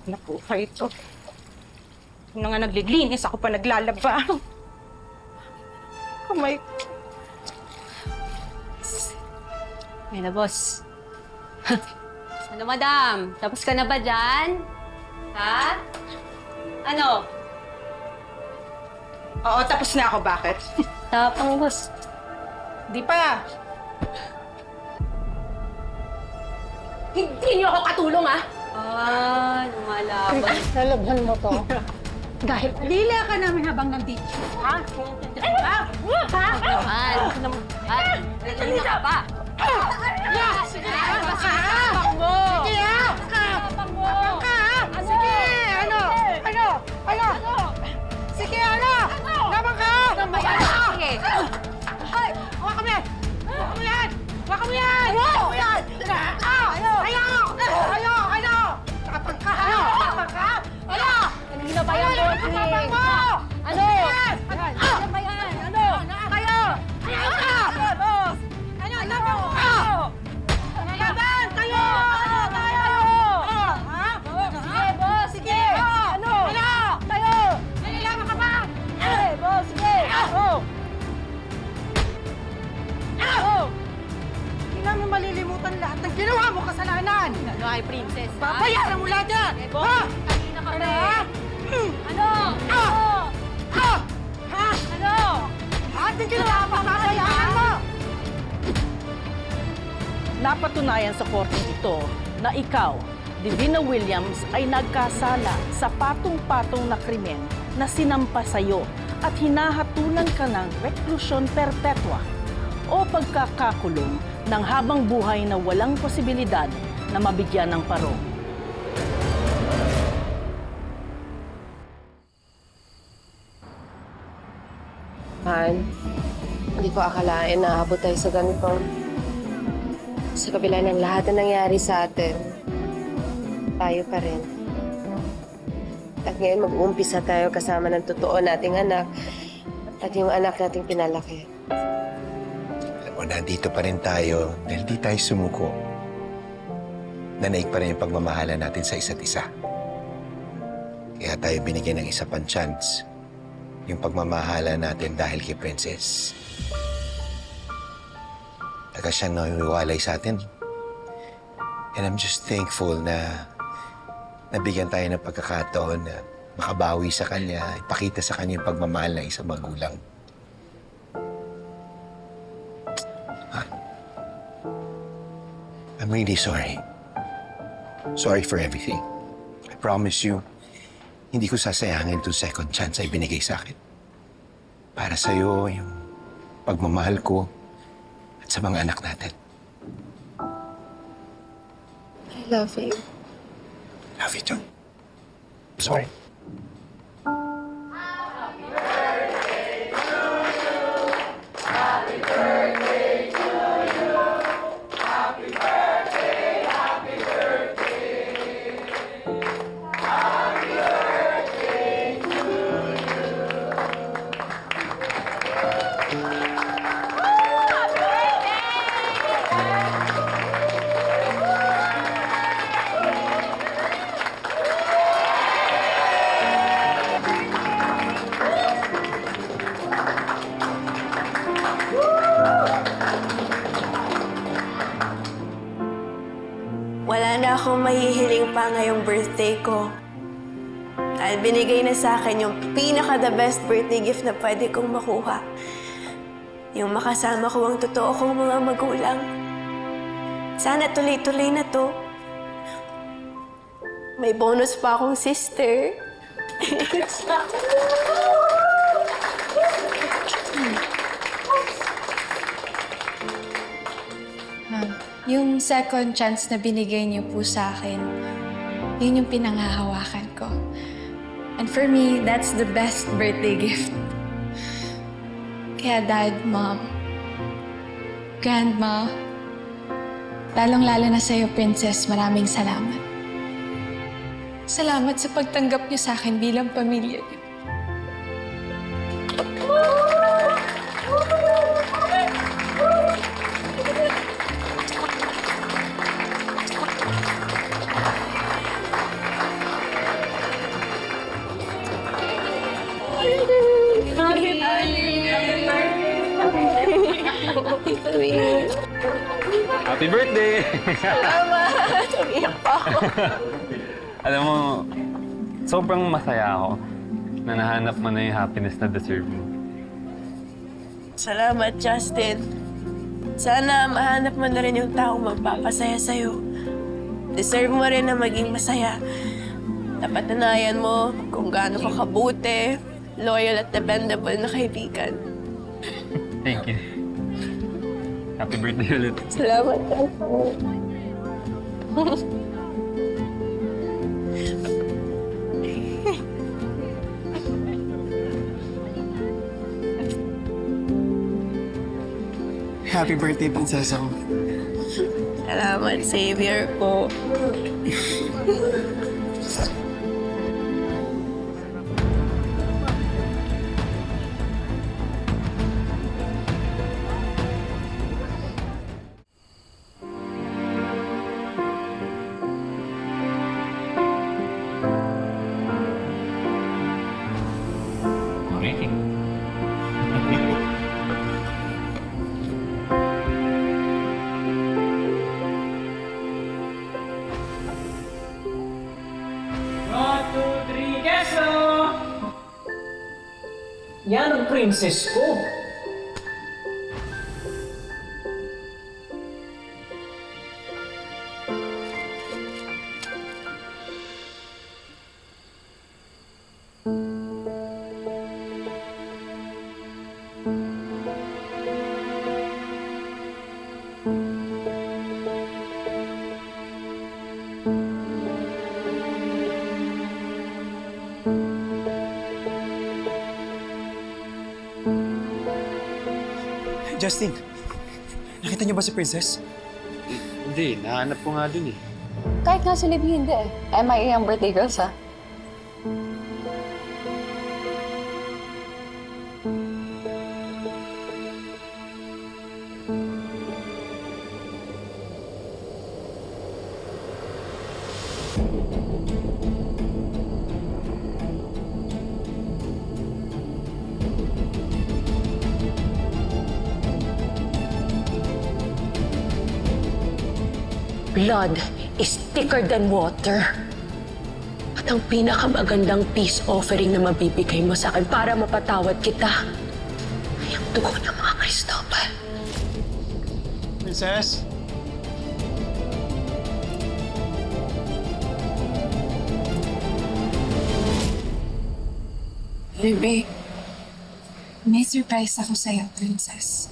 Sakit na buhay ito. Ano nga nagliglinis, ako pa naglalaba. Kamay ko. Yan na, boss. Ano, madam? Tapos ka na ba dyan? Ha? Ano? Oo, tapos na ako. Bakit? Tapang, boss. Di pa. Hindi niyo ako katulong, ah! Lumalaban. Nalabhan mo to. Dahil alila ka namin habang nandito. Ha? Naman. Kanina ka pa. Sige, tapang ka! Sige, tapang mo! Sige, ano? Sige, ano? Tapang ka! Sige. Ay! Hawakan mo yan! Hawakan mo yan! Hawakan mo yan! Hawakan mo yan! Ayaw! Tapang ka! Tapang ka! Ano? Kanina ba yung bossing? Tapang mo! Ano? Ano ba yan? Ano? Kayo! Ayaw ka! Boss! Ano? Tapang mo! Laban! Kayo! Sige, boss. Sige. Ano? Kayo! Nalilaman ka ba? Sige, boss. Sige. Hindi namin malilimutan lahat ng ginawa mo kasalanan! Ano ay, princess? ha? Babayaran mo lahat yan! Eh, boss. Kanina ka pa eh. Ano? Ano? Lahat ng ginawa mo, babayaran mo! Napatunayan sa korteng ito na ikaw, Divina Williams, ay nagkasala sa patong-patong na krimen na sinampa sa'yo at hinahatulan ka ng reklusyon perpetua o pagkakakulong ng habang buhay na walang posibilidad na mabigyan ng parol. Han, hindi ko akalain na abot tayo sa ganito. Sa kabila ng lahat na nangyari sa atin, tayo pa rin. At ngayon mag-uumpisa tayo kasama ng totoo nating anak at yung anak nating pinalaki. Alam mo, nandito pa rin tayo dahil di tayo sumuko. Nanaig pa rin yung pagmamahala natin sa isa't isa. Kaya tayo binigyan ng isa pang chance. Yung pagmamahala natin dahil kay Princess. Taga siyang nahiwalay sa atin. And I'm just thankful na nabigyan tayo ng pagkakataon na makabawi sa kanya, ipakita sa kanya yung pagmamahal ng isang magulang. I'm really sorry. Sorry for everything. I promise you, hindi ko sasayangin itong second chance ay binigay sa akin. Para sa'yo, yung pagmamahal ko at sa mga anak natin. I love you. Love you too. Sorry. Wala na akong mahihiling pa ngayong birthday ko. Dahil binigay na sa akin yung pinaka-the best birthday gift na pwede kong makuha. Yung makasama ko ang totoo kong mga magulang. Sana tuloy-tuloy na to. May bonus pa akong sister. Yung second chance na binigay niyo po sa akin, yun yung pinanghahawakan ko. And for me, that's the best birthday gift. Kaya Dad, Mom, Grandma, lalong-lalo na sa'yo, Princess, maraming salamat. Salamat sa pagtanggap niyo sa akin bilang pamilya niyo. Happy birthday! Salamat! Umiyak pa ako. Alam mo, sobrang masaya ako na nahanap mo na yung happiness na deserve mo. Salamat, Justin. Sana mahanap mo na rin yung taong magpapasaya sa'yo. Deserve mo rin na maging masaya. Napatunayan mo kung gaano ka kabuti, loyal at dependable na kaibigan. Thank you. Happy birthday ulit. Salamat, Justin. Happy birthday, prinsesa ko. Salamat, savior ko. Yan ang princess ko. Justin, nakita niyo ba si Princess? Hindi, nahanap ko nga dun eh. Kahit nga si Libby, hindi eh. MIA ang birthday girls, ha? Blood is thicker than water. At ang pinakamagandang peace offering na mabibigay mo sa akin para mapatawad kita ay ang dugo ng mga Cristobal. Princess? Libby, may surprise ako sa'yo, princess.